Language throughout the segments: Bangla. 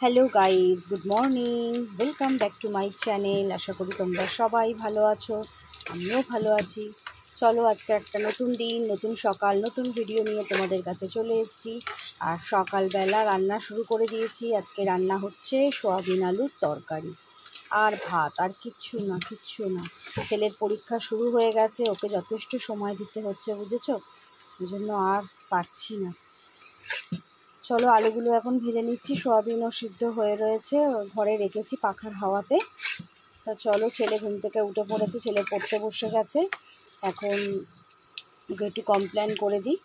Hello guys, good morning, welcome back to my channel. আশা করি তোমরা সবাই ভালো আছো, আমিও ভালো আছি। চলো আজকে একটা নতুন দিন, নতুন সকাল, নতুন ভিডিও নিয়ে তোমাদের কাছে চলে এসেছি। আর সকালবেলা রান্না শুরু করে দিয়েছি। আজকে রান্না হচ্ছে সোয়াবিন আলুর তরকারি আর ভাত, আর কিচ্ছু না। ছেলের পরীক্ষা শুরু হয়ে গেছে, ওকে যথেষ্ট সময় দিতে হচ্ছে, বুঝেছো? ওই জন্য আর পারছি না। চলো আলুগুলো এখন ভেজে নিচ্ছি। সোয়াবিনও সিদ্ধ হয়ে রয়েছে, ঘরে রেখেছি পাখার হাওয়াতে। তা চলো, ছেলে ঘুম থেকে উঠে পড়েছে, ছেলে পড়তে বসে গেছে। এখন ওকে একটু কমপ্লেন করে দিই,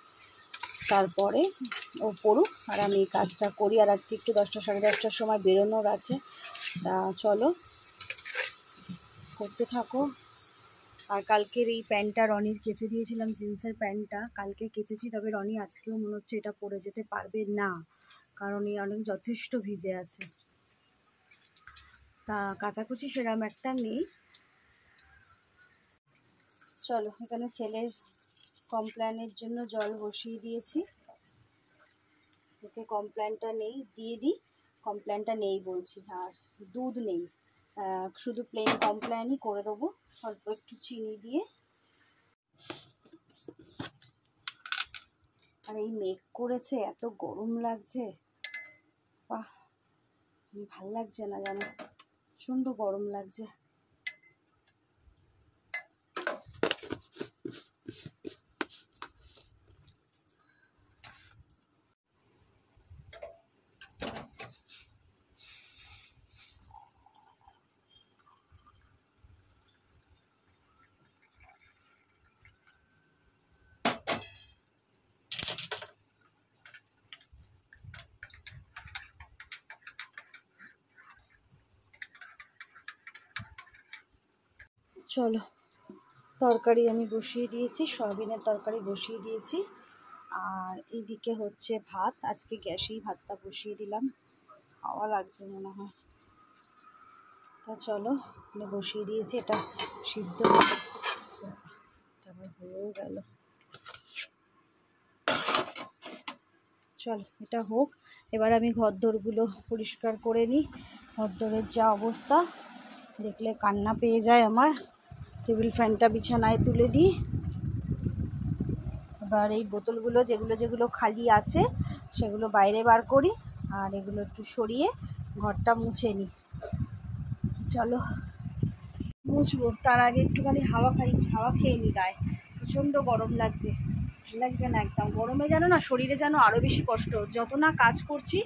তারপরে ও পড়ুক আর আমি এই কাজটা করি। আর আজকে একটু 10টা সাড়ে 10টার সময় বেরোনোর আছে। তা চলো করতে থাকো। আর কালকের এই প্যান্টটা রনির কেচে দিয়েছিলাম, জিন্সের প্যান্টটা কালকে কেচেছি, তবে রনি আজকেও মনে হচ্ছে এটা পরে যেতে পারবে না, কারণ এই অনেক যথেষ্ট ভিজে আছে। তা কাচাকুচি সেরকম একটা নেই। চলো, এখানে ছেলের কমপ্ল্যানের জন্য জল বসিয়ে দিয়েছি। ওকে কমপ্ল্যানটা দিয়ে দিই। কমপ্ল্যানটা নেই বলছি, আর দুধ নেই, শুধু প্লেন কমপ্ল্যানই করে দেবো, অল্প একটু চিনি দিয়ে। আর এই মেঘ করেছে, এত গরম লাগছে, বাহ ভাল লাগছে না জানো, প্রচণ্ড গরম লাগছে। চলো, তরকারি আমি বসিয়ে দিয়েছি, সয়াবিনের তরকারি বসিয়ে দিয়েছি। আর এইদিকে হচ্ছে ভাত, আজকে গ্যাসেই ভাতটা বসিয়ে দিলাম, হাওয়া লাগছে মনে হয়। তা চলো, বসিয়ে দিয়েছি, এটা সিদ্ধ হয়েও গেল। চলো এটা হোক, এবার আমি ঘরদোরগুলো পরিষ্কার করে নিই। ঘরদোরের যা অবস্থা দেখলে কান্না পেয়ে যায় আমার। টেবিল ফ্যানটা বিছানায় তুলে দিই। এবার এই বোতলগুলো যেগুলো খালি আছে সেগুলো বাইরে বার করি, আর এগুলো একটু সরিয়ে ঘরটা মুছে নিই। চলো মুছবো, তার আগে একটুখানি হাওয়া খেয়ে নিই গায়ে। প্রচণ্ড গরম লাগছে, ভালো লাগছে না একদম। গরমে যেন না, শরীরে যেন আরও বেশি কষ্ট, যত না কাজ করছি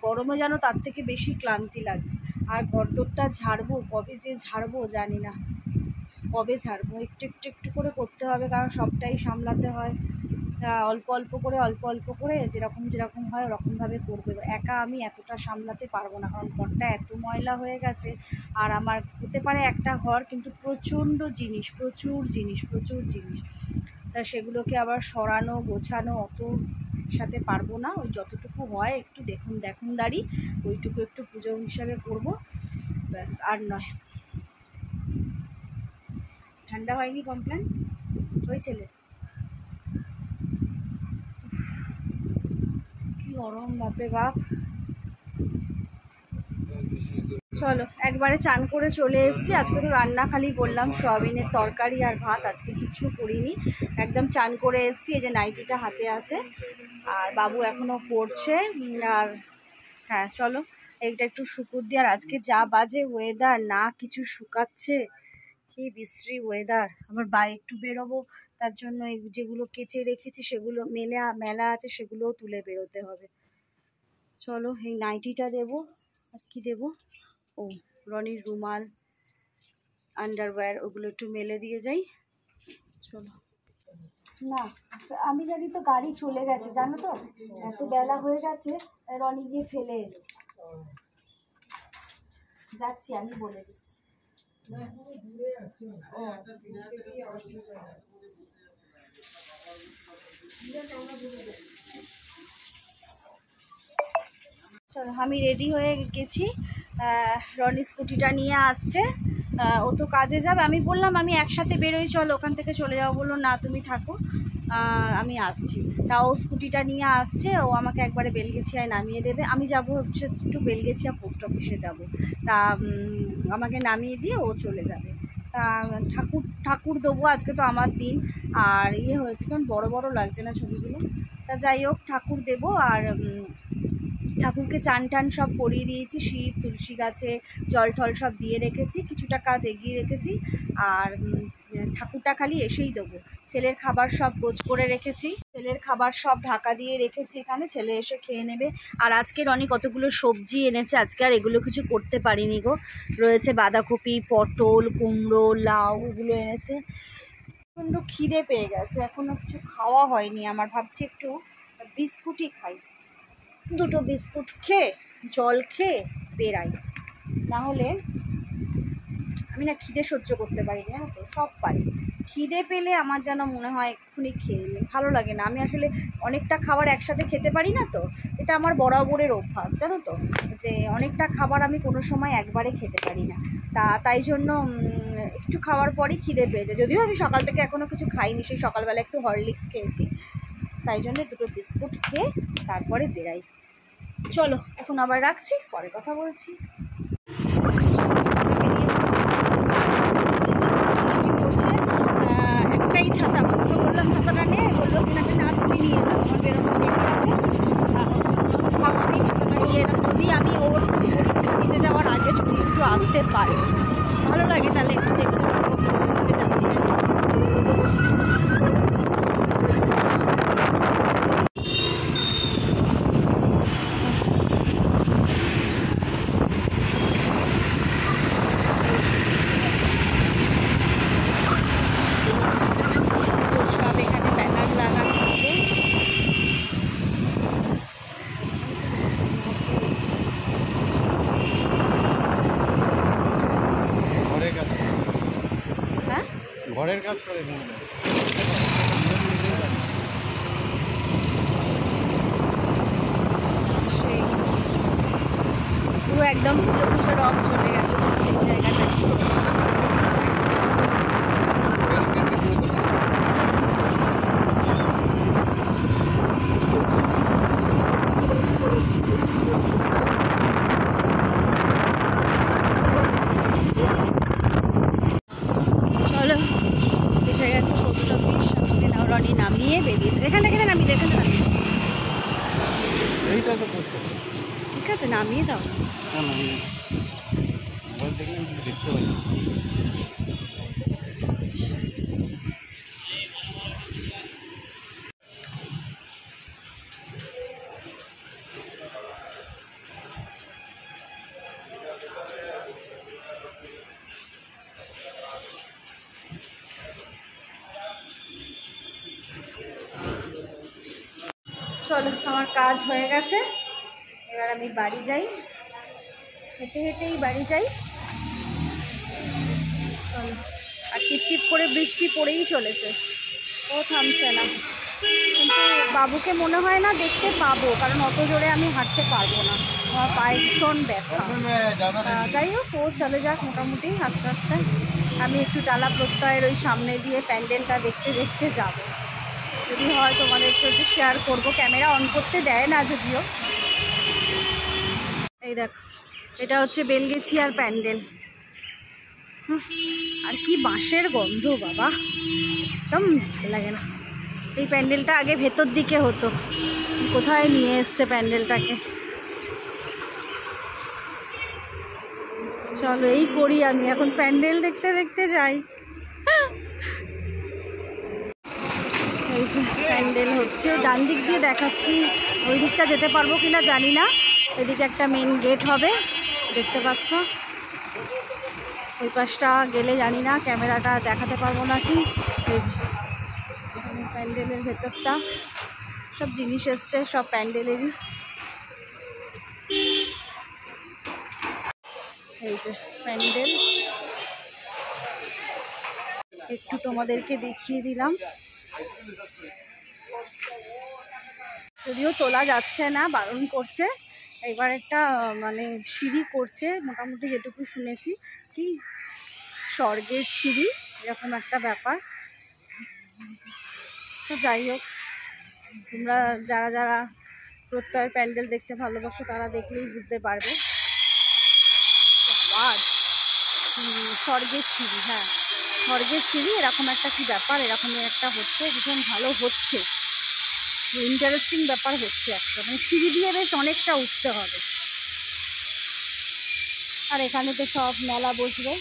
গরমে যেন তার থেকে বেশি ক্লান্তি লাগছে। আর ঘরদোরটা ঝাড়বো, কবে যে ঝাড়বো জানি না, কবে ঝাড়বো। একটু করে করতে হবে, কারণ সবটাই সামলাতে হয়। অল্প অল্প করে যেরকম হয় ওরকমভাবে করবো। একা আমি এতটা সামলাতে পারবো না, কারণ ঘরটা এত ময়লা হয়ে গেছে। আর আমার হতে পারে একটা ঘর, কিন্তু প্রচুর জিনিস। তা সেগুলোকে আবার সরানো গোছানো অত সাথে পারবো না। ওই যতটুকু হয় একটু দেখুন দাঁড়ি, ওইটুকু একটু পুজো হিসাবে করবো, ব্যাস, আর নয়। ঠান্ডা হয়নি কমপ্লেন হয়েছিল? কি গরম বাপরে বাপ। চলো একবারে চান করে চলে এসেছি। আজকে তো রান্না খালি বললাম সোয়াবিনের তরকারি আর ভাত, আজকে কিচ্ছু করিনি, একদম চান করে এসেছি। এই যে নাইটিটা হাতে আছে, আর বাবু এখনও পড়ছে। আর হ্যাঁ চলো এইটা একটু শুকুর দিই। আর আজকে যা বাজে ওয়েদার, না কিছু শুকাচ্ছে, কি বিশ্রী ওয়েদার। আবার বাইরে একটু বেরোবো, তার জন্য যেগুলো কেচে রেখেছি সেগুলো মেলা আছে, সেগুলোও তুলে বেরোতে হবে। চলো এই নাইটিটা দেবো, আর কি দেবো, ও রনির রুমাল, আন্ডারওয়্যার, ওগুলো একটু মেলে দিয়ে যাই। চলো না, আমি জানি তো গাড়ি চলে গেছে, জানো তো, এত বেলা হয়ে গেছে, রনি গিয়ে ফেলে এলো। যাচ্ছি, আমি বলে দিচ্ছি। চলো আমি রেডি হয়ে গেছি, রনি স্কুটিটা নিয়ে আসছে, ও তো কাজে যাবে। আমি বললাম আমি একসাথে বেরোই, চলো ওখান থেকে চলে যাবো, বললো না তুমি থাকো, আমি আসছি। তাও স্কুটিটা নিয়ে আসছে, ও আমাকে একবারে বেলগেছিয়ায় নামিয়ে দেবে। আমি যাব হচ্ছে একটু বেলগেছিয়া পোস্ট অফিসে যাব, তা আমাকে নামিয়ে দিয়ে ও চলে যাবে। তা ঠাকুর দেবো, আজকে তো আমার দিন। আর ইয়ে হয়েছে কারণ বড় বড় লাগছে না ছবিগুলো। তা যাই হোক, ঠাকুর দেবো। আর ঠাকুরকে চান টান সব করিয়ে দিয়েছি, শিব তুলসী গাছে জল টল সব দিয়ে রেখেছি, কিছুটা কাজ এগিয়ে রেখেছি। আর ঠাকুরটা খালি এসেই দেবো। ছেলের খাবার সব গোছ করে রেখেছি, ছেলের খাবার সব ঢাকা দিয়ে রেখেছি এখানে, ছেলে এসে খেয়ে নেবে। আর আজকে রনি কতগুলো সবজি এনেছে, আজকে আর এগুলো কিছু করতে পারিনি গো। রয়েছে বাঁধাকপি, পটল, কুমড়ো, লাউ, এগুলো এনেছে। প্রচণ্ড খিদে পেয়ে গেছে, এখনও কিছু খাওয়া হয়নি আমার। ভাবছি একটু বিস্কুটই খাই, দুটো বিস্কুট খেয়ে জল খেয়ে বেরাই। নাহলে আমি না খিদে সহ্য করতে পারি না, জানো তো, সব পারি। খিদে পেলে আমার যেন মনে হয় এক্ষুনি খেয়ে নিই, ভালো লাগে না। আমি আসলে অনেকটা খাবার একসাথে খেতে পারি না তো, এটা আমার বরাবরের অভ্যাস, জানো তো, যে অনেকটা খাবার আমি কোনো সময় একবারে খেতে পারি না। তাই জন্য একটু খাওয়ার পরই খিদে পেয়ে যায়। যদিও আমি সকাল থেকে এখনও কিছু খাইনি, সেই সকালবেলা একটু হরলিক্স খেয়েছি, তাই জন্য দুটো বিস্কুট খেয়ে তারপরে বেরাই। চলো এখন আবার রাখছি, পরে কথা বলছি। বৃষ্টি পড়ছে, একটাই ছাতা, আমাকে বললাম ছাতাটা নিয়ে, বললো কিনা যে না তুমি নিয়ে যাও, আমার বেরোনো দেরি আছে। আমি ছাতাটা নিয়ে এলাম, যদি আমি ওর পরীক্ষা দিতে যাওয়ার আগে যদি একটু আসতে পারি ভালো লাগে, তাহলে একটু দেখতে পাবো কোথাতে যাচ্ছে। সব এখানে ব্যানার লাগানো হবে। হ্যাঁ, ঘরের কাজ করে সেই পুরো একদম পুজো পুজো রং চলে গেছে সেই জায়গাটা। চলো, এসে গেছে পোস্ট অফিস। আমাকে রনি নামিয়ে বেরিয়েছে, এখানে নামিয়ে, এখানে নামিয়ে। এইটা তো করতে ঠিক আছে, নামিয়ে দাও। না মোবাইল দেখলে আমি কিছু দেখতে পাই। চলো, আমার কাজ হয়ে গেছে, এবার আমি বাড়ি যাই, হেঁটে হেঁটেই বাড়ি যাই। চলো, আর টিপ করে বৃষ্টি পড়েই চলেছে, ও থামছে না। কিন্তু বাবুকে মনে হয় না দেখতে পাবো, কারণ অত জোরে আমি হাঁটতে পারবো না, আমার পায়ে ভীষণ ব্যথা। যাই হোক, ও চলে যাক মোটামুটি আস্তে আস্তে। আমি একটু টালা প্রত্যয়ের ওই সামনে দিয়ে প্যান্ডেলটা দেখতে দেখতে যাব, যদি হয় তোমাদের সাথে শেয়ার করবো। ক্যামেরা অন করতে দেয় না যদিও। এই দেখো, এটা হচ্ছে বেলগেছিয়ার প্যান্ডেল। আর কি বাঁশের গন্ধ বাবা, একদম ভালো লাগে না। এই প্যান্ডেলটা আগে ভেতর দিকে হতো, কোথায় নিয়ে এসছে প্যান্ডেলটাকে। চলো, এই করি আমি এখন, প্যান্ডেল দেখতে দেখতে যাই। এই যে প্যান্ডেল হচ্ছে, ডান দিক দিয়ে দেখাচ্ছি, ওই দিকটা যেতে পারবো কিনা জানি না। এদিকে একটা মেন গেট হবে, দেখতে পাচ্ছ। ওই পাশটা গেলে জানি না ক্যামেরাটা দেখাতে পারবো নাকি। এই যে প্যান্ডেলের ভেতরটা, সব জিনিস এসছে, সব প্যান্ডেলেরই। এই যে প্যান্ডেল, একটু তোমাদেরকে দেখিয়ে দিলাম। যদিও তোলা যাচ্ছে না, বারণ করছে। এবার একটা মানে সিঁড়ি করছে, মোটামুটি যেটুকু শুনেছি, কি স্বর্গের সিঁড়ি এরকম একটা ব্যাপার। তো যাই হোক, তোমরা যারা যারা প্রত্যয় প্যান্ডেল দেখতে ভালোবাসো তারা দেখলেই বুঝতে পারবে। আওয়াজ, স্বর্গের সিঁড়ি, হ্যাঁ স্বর্গের সিঁড়ি, এরকম একটা কি ব্যাপার, এরকমই একটা হচ্ছে, ভীষণ ভালো হচ্ছে, ইন্টারেস্টিং ব্যাপার হচ্ছে একটা, মানে সিঁড়ি দিয়ে বেশ অনেকটা উঠতে হবে। আর এখানে তো সব মেলা বসবে,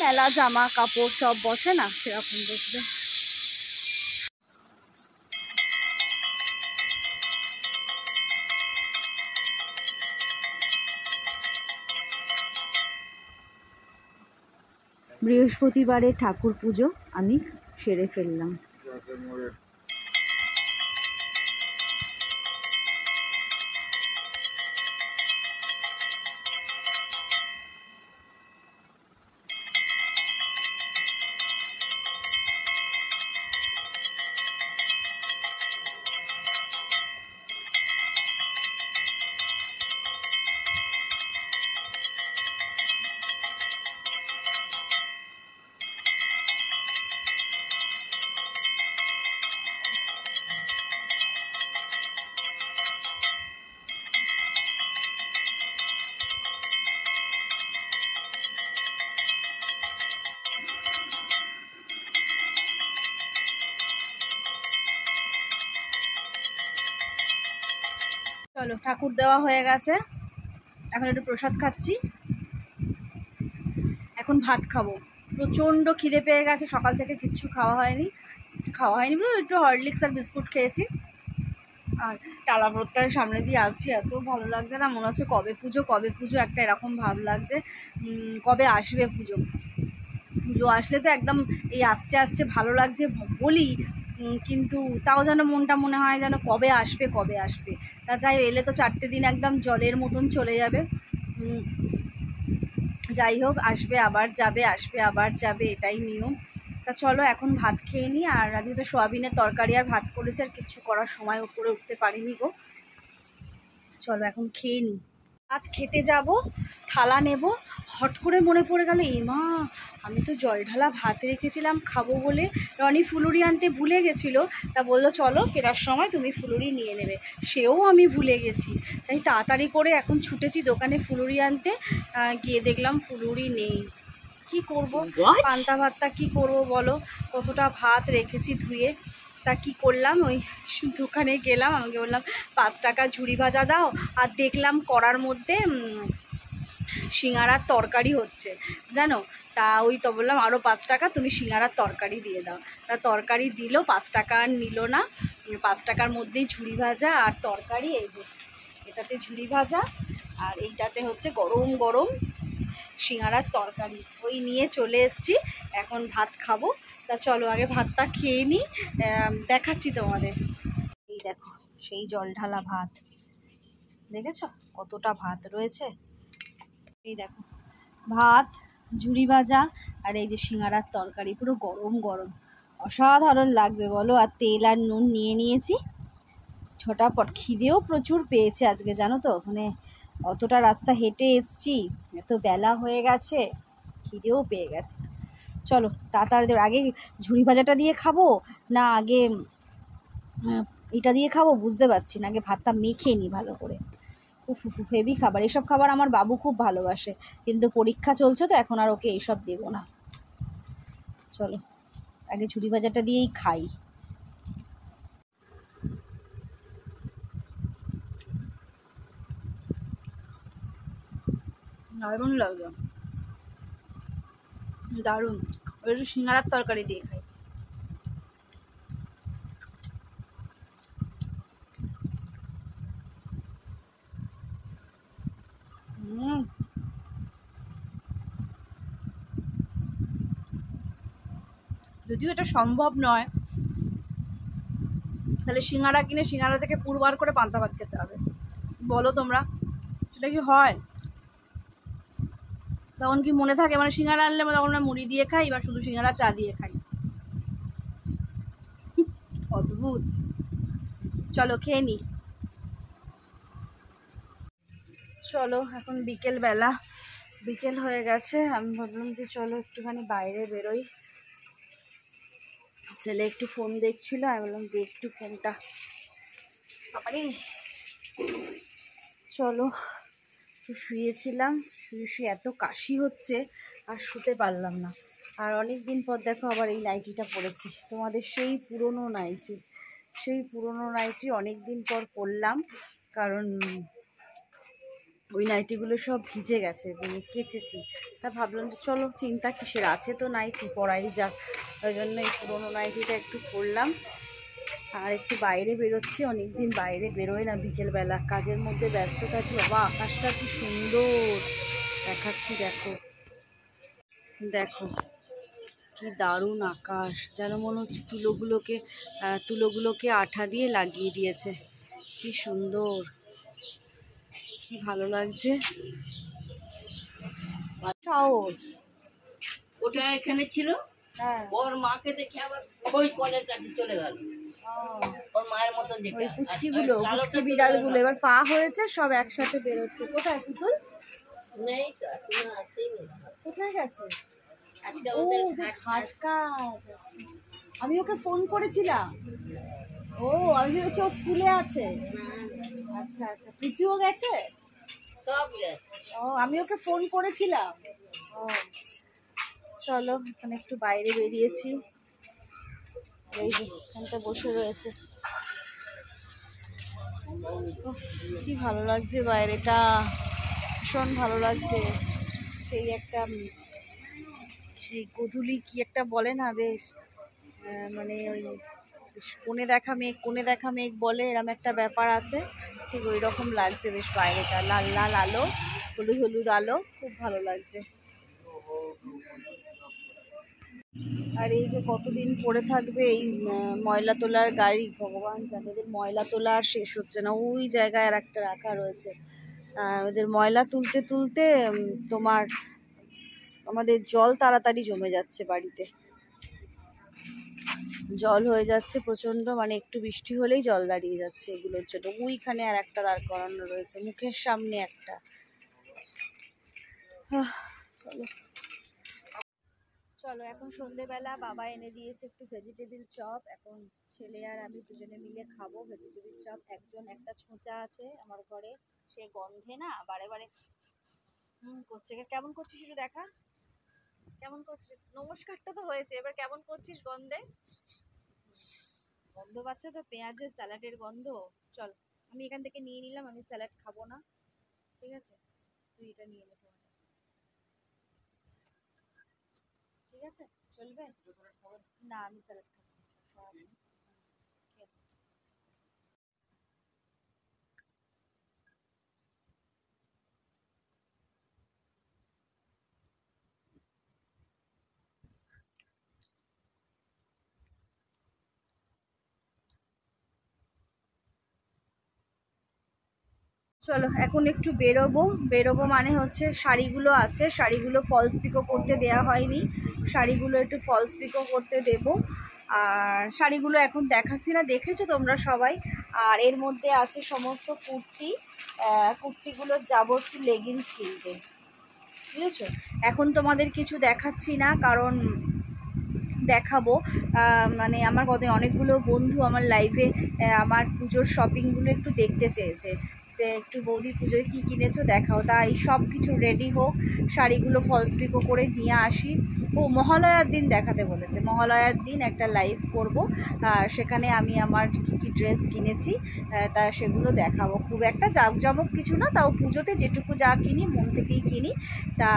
মেলা জামা কাপড় সব বসে না, সেরকম বসবে। বৃহস্পতিবারে ঠাকুর পুজো আমি সেরে ফেললাম। চলো, ঠাকুর দেওয়া হয়ে গেছে, এখন একটু প্রসাদ খাচ্ছি, এখন ভাত খাবো। প্রচণ্ড খিদে পেয়ে গেছে, সকাল থেকে কিচ্ছু খাওয়া হয়নি একটু হরলিক্স আর বিস্কুট খেয়েছি। আর টালা প্রত্যয়ের সামনে দিয়ে আসছি, এত ভালো লাগছে না, মনে হচ্ছে কবে পুজো একটা এরকম ভাব লাগছে। কবে আসবে পুজো আসলে তো একদম এই আসছে ভালো লাগছে বলি, কিন্তু তাও যেন মনটা মনে হয় যেন কবে আসবে। তা যাই এলে তো 4টে দিন একদম জলের মতন চলে যাবে। যাই হোক, আসবে আবার যাবে, এটাই নিয়ম। তা চলো এখন ভাত খেয়ে নিই। আর আজকে তো সোয়াবিনের তরকারি আর ভাত করেছে, আর কিচ্ছু করার সময় উপরে উঠতে পারিনি গো। চলো এখন খেয়ে নিই। ভাত খেতে যাব, থালা নেব, হট করে মনে পড়ে গেল মা আমি তো জল ঢালা ভাত রেখেছিলাম খাবো বলে। রনি ফুলুরি আনতে ভুলে গেছিলো, তা বললো চলো ফেরার সময় তুমি ফুলুরি নিয়ে নেবে, সেও আমি ভুলে গেছি। তাই তাড়াতাড়ি করে এখন ছুটেছি দোকানে ফুলুরি আনতে, গিয়ে দেখলাম ফুলুরি নেই। কি করব, পান্তা ভাতটা কি করব বলো, কতটা ভাত রেখেছি ধুয়ে। তা কি করলাম, ওই দোকানে গেলাম, আমাকে বললাম 5 টাকা ঝুড়ি ভাজা দাও, আর দেখলাম কড়ার মধ্যে সিঙাড়ার তরকারি হচ্ছে জানো। তা ওই তো বললাম আরও 5 টাকা তুমি সিঙাড়ার তরকারি দিয়ে দাও। তা তরকারি দিল, 5 টাকা আর নিল না, 5 টাকার মধ্যেই ঝুড়ি ভাজা আর তরকারি। এই যে এটাতে ঝুড়ি ভাজা আর এইটাতে হচ্ছে গরম গরম সিঙাড়ার তরকারি, ওই নিয়ে চলে এসেছি, এখন ভাত খাবো। তা চলো আগে ভাতটা খেয়ে নিই, দেখাচ্ছি তোমাদের। এই দেখো সেই জল ঢালা ভাত, দেখেছো কতটা ভাত রয়েছে। এই দেখো ভাত, ঝুড়ি ভাজা আর এই যে সিঙাড়ার তরকারি, পুরো গরম গরম, অসাধারণ লাগবে বলো। আর তেল আর নুন নিয়ে নিয়েছি, ঝটাপট। খিদেও প্রচুর পেয়েছে আজকে জানো তো, মানে অতটা রাস্তা হেঁটে এসছি, এত বেলা হয়ে গেছে, খিদেও পেয়ে গেছে। চলো তাড়াতাড়ি আগে ঝুড়ি ভাজাটা দিয়ে খাবো না আগে এটা দিয়ে খাবো বুঝতে পারছি না, আগে ভাতটা মেখে নিই ভালো করে। হেভি খাবার, এসব খাবার আমার বাবু খুব ভালোবাসে, কিন্তু পরীক্ষা চলছে তো এখন আর ওকে এইসব দেবো না। চলো আগে ঝুড়ি ভাজাটা দিয়েই খাই। দারুণ লাগলো, দারুণ। ওই একটু সিঙ্গাড়ার তরকারি দিয়ে খাই। যদিও এটা সম্ভব নয়, তাহলে সিঙ্গাড়া কিনে সিঙ্গাড়া থেকে পুরবার করে পান্তা ভাত খেতে হবে, বলো তোমরা সেটা কি হয়? তখন কি মনে থাকে, মানে সিঙ্গাড়া আনলে তখন আমরা মুড়ি দিয়ে খাই বা শুধু সিঙ্গাড়া চা দিয়ে খাই, অদ্ভুত। চলো খেয়ে নিই। চলো এখন বিকেল হয়ে গেছে, আমি ভাবলাম যে চলো একটুখানি বাইরে বেরোই, ছেলে একটু ফোন দেখছিল, আমি বললাম দে একটু ফোনটা। আরে চলো, তো শুয়েছিলাম, শুয়ে শুয়ে এত কাশি হচ্ছে আর শুতে পারলাম না। আর অনেক দিন পর দেখো আবার এই নাইটিটা পরেছি, তোমাদের সেই পুরনো নাইটি অনেক দিন পর পরলাম। কারণ ওই নাইটিগুলো সব ভিজে গেছে, মানে কেচেছি। তা ভাবলাম যে চলো, চিন্তা কিসের, আছে তো নাইটি, পরাই যাক। ওই জন্য এই পুরোনো নাইটিটা একটু পরলাম। আর একটু বাইরে বেরোচ্ছি, অনেকদিন বাইরে বেরোয় না, বিকেলবেলা কাজের মধ্যে ব্যস্ত থাকি। বাবা আকাশটা কি সুন্দর দেখাচ্ছি, দেখো দেখো কি দারুণ আকাশ, যেন মনে হচ্ছে তুলোগুলোকে আঠা দিয়ে লাগিয়ে দিয়েছে। কি সুন্দর, কি ভালো লাগছে। সাহস, ওটা এখানে ছিল, হ্যাঁ ওর মাকে দেখে আবার ওই কলের কাছে চলে গেল, ওর মায়ের মতন দেখে। ওই পুচকি বিড়ালগুলো এবার পা হয়েছে, সব একসাথে বেরোচ্ছে। কোথায় পুতুল? নেই তো, এখনো আসেনি। কোথায় গেছে? আজকে ও ওদের ওদের ঘাট ঘাট কাজ। আমি ওকে ফোন করেছিলাম, ও আমি ভেবেছি ও স্কুলে আছে। আচ্ছা আচ্ছা, প্রীতিও গেছে? সব গেছে। ও আমি ওকে ফোন করেছিলাম। ও চলো, এখানে একটু বাইরে বেরিয়েছি, এই যে এখানটা বসে রয়েছে। ওহ, কি ভালো লাগছে বাইরেটা, ভীষণ ভালো লাগছে। সেই গোধূলি কি একটা বলে না, বেশ মানে ওই কোণে দেখা মেঘ বলে, এরম একটা ব্যাপার আছে, ঠিক ওই রকম লাগছে বেশ বাইরেটা। লাল লাল আলো, হলুদ হলুদ আলো, খুব ভালো লাগছে। আর এই যে কতদিন পড়ে থাকবে এই ময়লা তোলার গাড়ি, ভগবান জানে। এদের ময়লা তোলা আর শেষ হচ্ছে না। ওই জায়গায় আর একটা রাখা রয়েছে, ওদের ময়লা তুলতে তুলতে তোমার আমাদের জল তাড়াতাড়ি জমে যাচ্ছে বাড়িতে, জল হয়ে যাচ্ছে প্রচণ্ড, মানে একটু বৃষ্টি হলেই জল দাঁড়িয়ে যাচ্ছে এগুলোর জন্য। ওইখানে আর একটা দাঁড় করানো রয়েছে, মুখের সামনে একটা। চলো চলো, এখন সন্ধেবেলা বাবা এনে দিয়েছে একটু ভেজিটেবিল চপ। এখন ছেলে আর আমি দুজনে মিলে খাবো ভেজিটেবিল চপ। একজন একটা ছোঁচা আছে আমার ঘরে, সে গন্ধে না বারে বারে করছে। কেমন করছিস একটু দেখা, কেমন করছিস? নমস্কারটা তো হয়েছে, এবার কেমন করছিস গন্ধে? গন্ধ পাচ্ছে তো, পেঁয়াজের স্যালাডের গন্ধ। চল, আমি এখান থেকে নিয়ে নিলাম, আমি স্যালাড খাবো না, ঠিক আছে? তুই এটা নিয়ে নে, ঠিক আছে? চলবে না, আমি স্যালাড খাবো না, শসা আছে। চলো এখন একটু বেরোবো মানে হচ্ছে শাড়িগুলো আছে, শাড়িগুলো ফলস পিকো করতে দেয়া হয়নি, শাড়িগুলো একটু ফলস পিকো করতে দেব। আর শাড়িগুলো এখন দেখাচ্ছি না, দেখেছো তোমরা সবাই। আর এর মধ্যে আছে সমস্ত কুর্তিগুলো যাবো একটু লেগিংস কিনতে, বুঝেছো? এখন তোমাদের কিছু দেখাচ্ছি না, কারণ দেখাবো মানে আমার অনেকগুলো বন্ধু আমার লাইভে আমার পুজোর শপিংগুলো একটু দেখতে চেয়েছে, যে একটু বৌদি পুজোয় কী কিনেছো দেখাও। তাই সব কিছু রেডি হোক, শাড়িগুলো ফলস পিকো করে নিয়ে আসি। ও মহালয়ার দিন দেখাতে বলেছে, মহালয়ার দিন একটা লাইভ করব, সেখানে আমি আমার কী ড্রেস কিনেছি তা সেগুলো দেখাবো। খুব একটা জাঁকজমক কিছু না, তাও পুজোতে যেটুকু যা কিনি মন থেকেই কিনি। তা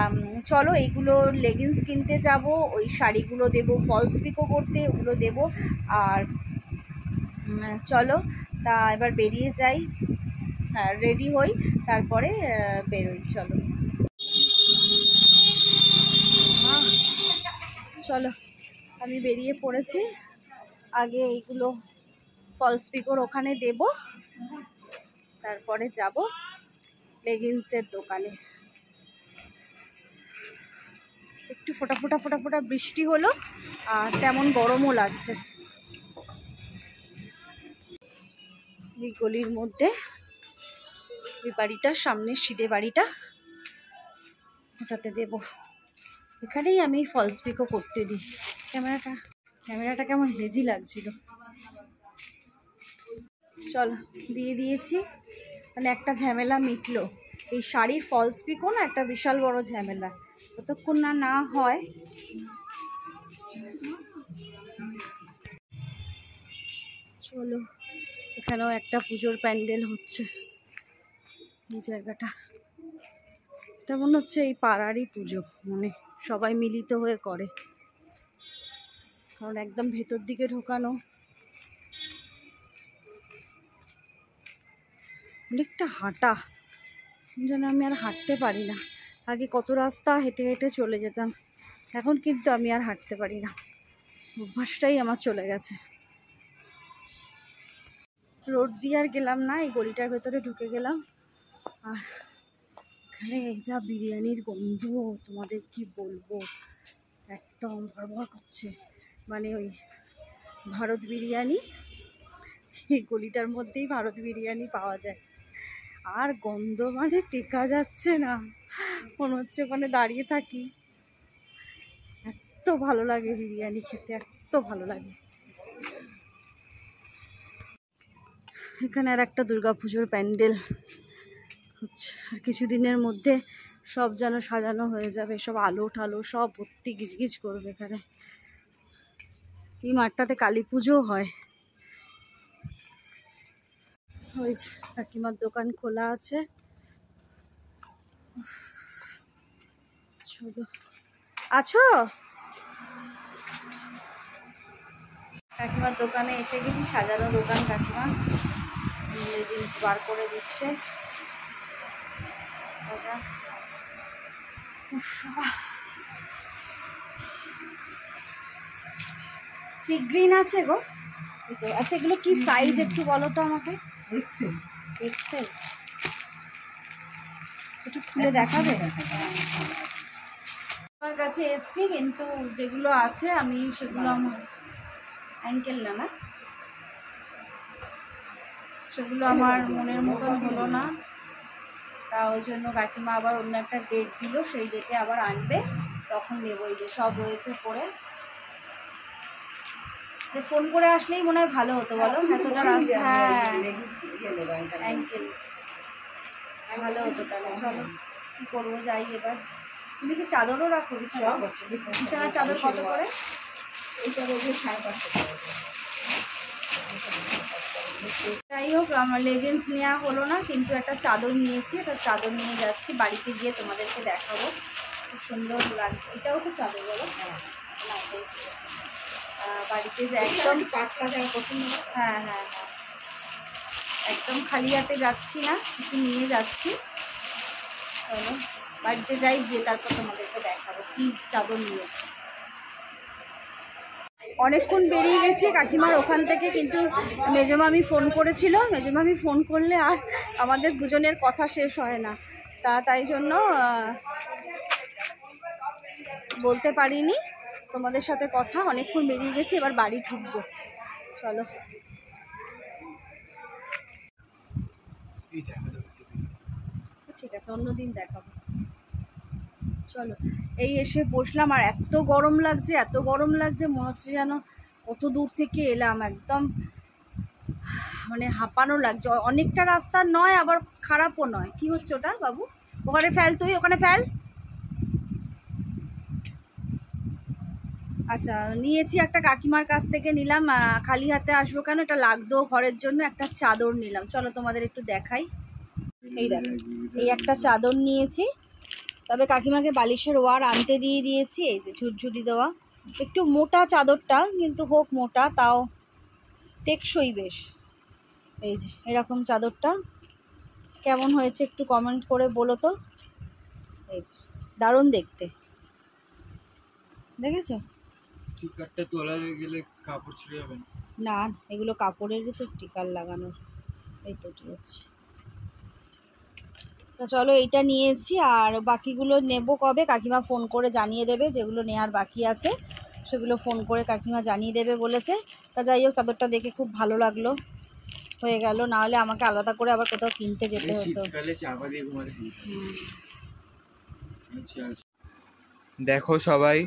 চলো, এইগুলো লেগিংস কিনতে যাব, ওই শাড়িগুলো দেবো ফলস পিকো করতে, ওগুলো দেবো। আর চলো, তা এবার বেরিয়ে যাই, রেডি হই, তারপরে বেরোই। চলো চলো, আমি বেরিয়ে পড়েছি। আগে এইগুলো ফলস পিকোর ওখানে দেব, তারপরে যাব লেগিংসের দোকানে। একটু ফোটা ফোটা বৃষ্টি হলো, আর তেমন গরমও লাগছে। এই গলির মধ্যে ওই বাড়িটার সামনে সিদে বাড়িটা, ওটাতে দেব। এখানেই আমি ফলস পিকো করতে দিই। ক্যামেরাটা ক্যামেরাটা কেমন হেজি লাগছিল। চলো দিয়ে দিয়েছি, মানে একটা ঝামেলা মিটলো। এই শাড়ির ফলস পিকও না একটা বিশাল বড় ঝামেলা, যতক্ষণ না না হয়। চলো, এখানেও একটা পুজোর প্যান্ডেল হচ্ছে। এই জায়গাটা, এটা মনে হচ্ছে এই পাড়ারই পুজো, মানে সবাই মিলিত হয়ে করে, কারণ একদম ভেতর দিকে ঢোকানো। অনেকটা হাঁটা, যেন আমি আর হাঁটতে পারি না। আগে কত রাস্তা হেঁটে হেঁটে চলে যেতাম, এখন কিন্তু আমি আর হাঁটতে পারি না, অভ্যাসটাই আমার চলে গেছে। রোড দিয়ে আর গেলাম না, এই গলিটার ভেতরে ঢুকে গেলাম। আর এখানে এই যা বিরিয়ানির গন্ধ, তোমাদের কি বলবো, একদম ভরভর করছে। মানে ওই ভারত বিরিয়ানি, এই গলিটার মধ্যেই ভারত বিরিয়ানি পাওয়া যায়। আর গন্ধ মানে টেকা যাচ্ছে না, মনে হচ্ছে ওখানে দাঁড়িয়ে থাকি। এত ভালো লাগে বিরিয়ানি খেতে, এত ভালো লাগে। এখানে আর একটা দুর্গাপুজোর প্যান্ডেল হচ্ছে, আর কিছুদিনের মধ্যে সব যেন সাজানো হয়ে যাবে, সব আলো ঠালো সব ভর্তি গিজগিজ করবে এখানে। এই মাঠটাতে কালী পুজোও হয়। ওই কাকিমার দোকান খোলা আছে। চলো, আছো? কাকিমার দোকানে এসে গেছি, সাজানো দোকান। কাকিমা জিনিস বার করে দিচ্ছে। সি গ্রিন আছে গো। আচ্ছা, এগুলো কি সাইজ একটু বলো তো আমাকে। এক্সেল। এক্সেল, একটু খুলে দেখাবে? আমার কাছে এসছি, কিন্তু যেগুলো আছে আমি সেগুলো আমার অ্যাঙ্কেল না, সেগুলো আমার মনের মতন হলো না। তা ওই জন্য কাকিমা আবার অন্য একটা ডেট দিল, সেই ডেটে আবার আনবে, তখন নেবো। এই যে সব রয়েছে পরে। যে ফোন করে আসলেই মনে হয় ভালো হতো বলো, এতটা রাস্তা। হ্যাঁ, অ্যাঙ্কেল ভালো হতো তাহলে। চলো কী করবো, যাই এবার। তুমি কি চাদরও রাখো? বিছানার চাদর কত করে? এইটা রয়েছে 550 টাকা। যাই হোক, আমার লেগিংস নেওয়া হলো না, কিন্তু একটা চাদর নিয়েছি। একটা চাদর নিয়ে যাচ্ছি, বাড়িতে গিয়ে তোমাদেরকে দেখাবো। খুব সুন্দর লাগছে। এটাও তো চাদর বলো? বাড়িতে যে একদম পাতলা জামা পছন্দ। হ্যাঁ হ্যাঁ হ্যাঁ, একদম খালি হাতে যাচ্ছি না, কিছু নিয়ে যাচ্ছি। চলো বাড়িতে যাই, গিয়ে তারপর তোমাদেরকে দেখাবো কি চাদর নিয়েছি। অনেকক্ষণ বেরিয়ে গেছি কাকিমার ওখান থেকে, কিন্তু মেজমামি ফোন করেছিল। মেজমামি ফোন করলে আর আমাদের দুজনের কথা শেষ হয় না, তাই জন্য বলতে পারিনি তোমাদের সাথে কথা। অনেকক্ষণ বেরিয়ে গেছি, এবার বাড়ি ঢুকবো। চলো, ঠিক আছে, অন্যদিন দেখাবো। চলো, এই এসে বসলাম, আর এত গরম লাগছে, এত গরম লাগছে, মনে হচ্ছে যেন কত দূর থেকে এলাম। একদম মানে হাঁপানো লাগছে। অনেকটা রাস্তা নয়, আবার খারাপও নয়। কি হচ্ছে ওটা বাবু? ওখানে ফেল, তুই ওখানে ফেল। আচ্ছা, নিয়েছি একটা কাকিমার কাছ থেকে, নিলাম। খালি হাতে আসবো কেন, এটা লাগতো ঘরের জন্য। একটা চাদর নিলাম, চলো তোমাদের একটু দেখাই। এই দেখো, এই একটা চাদর নিয়েছি। তবে কাকিমাকে বালিশের ওয়ার আনতে দিয়ে দিয়েছি। এই যে ঝুরঝুরি দেওয়া, একটু মোটা চাদরটা, কিন্তু হোক মোটা, তাও টেকসই বেশ। এই যে এরকম চাদরটা কেমন হয়েছে একটু কমেন্ট করে বলো তো। এই যে দারুণ দেখতে, দেখেছো? স্টিকারটা তোলা গেলে কাপড় ছিঁড়ে যাবে না? না, এগুলো কাপড়েরই তো স্টিকার লাগানোর। এই তো ঠিক আছে। তা চলো, এইটা নিয়েছি, আর বাকিগুলো নেব কবে কাকিমা ফোন করে জানিয়ে দেবে। যেগুলো নেওয়ার বাকি আছে সেগুলো ফোন করে কাকিমা জানিয়ে দেবে বলেছে। তা যাই হোক, চাদরটা দেখে খুব ভালো লাগলো, হয়ে গেল। নাহলে আমাকে আলাদা করে আবার কোথাও কিনতে যেতে হতো। দেখো সবাই,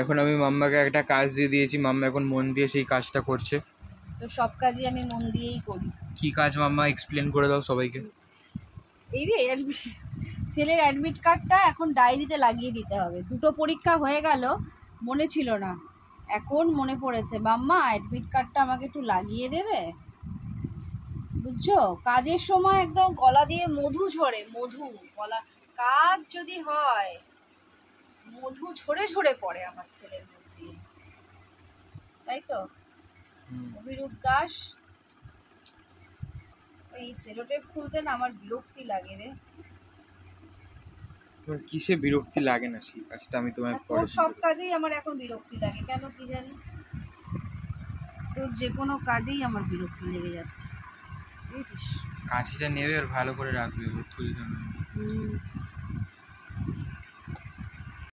এখন আমি মাম্মাকে একটা কাজ দিয়ে দিয়েছি, মাম্মা এখন মন দিয়ে সেই কাজটা করছে। তো সব কাজই আমি মন দিয়েই করি। কি কাজ মাম্মা, এক্সপ্লেন করে দাও সবাইকে। এই রে ছেলের অ্যাডমিট কার্ডটা এখন ডায়েরিতে লাগিয়ে দিতে হবে। 2টো পরীক্ষা হয়ে গেল, মনে ছিল না, এখন মনে পড়েছে, মাম্মা অ্যাডমিট কার্ডটা আমাকে একটু লাগিয়ে দেবে, বুঝছো? কাজের সময় একদম গলা দিয়ে মধু ঝরে, মধু গলা, কাজ যদি হয় মধু ঝরে ঝরে পড়ে আমার ছেলের মধ্যে, তাই তো? অভিরূপ দাস, এই সেলোটেপ খুলতে না আমার বিরক্তি লাগে রে। তোমার কিসে বিরক্তি লাগে না সেই কাজটা আমি তোমায় তোর পরে সব বলবো। কাজেই আমার এখন বিরক্তি লাগে, কেন কি জানি, তোর যে কোনো কাজেই আমার বিরক্তি লেগে যাচ্ছে, বুঝেছিস? কাশিটা নেবে আর ভালো করে রাখবে, তুলবে না।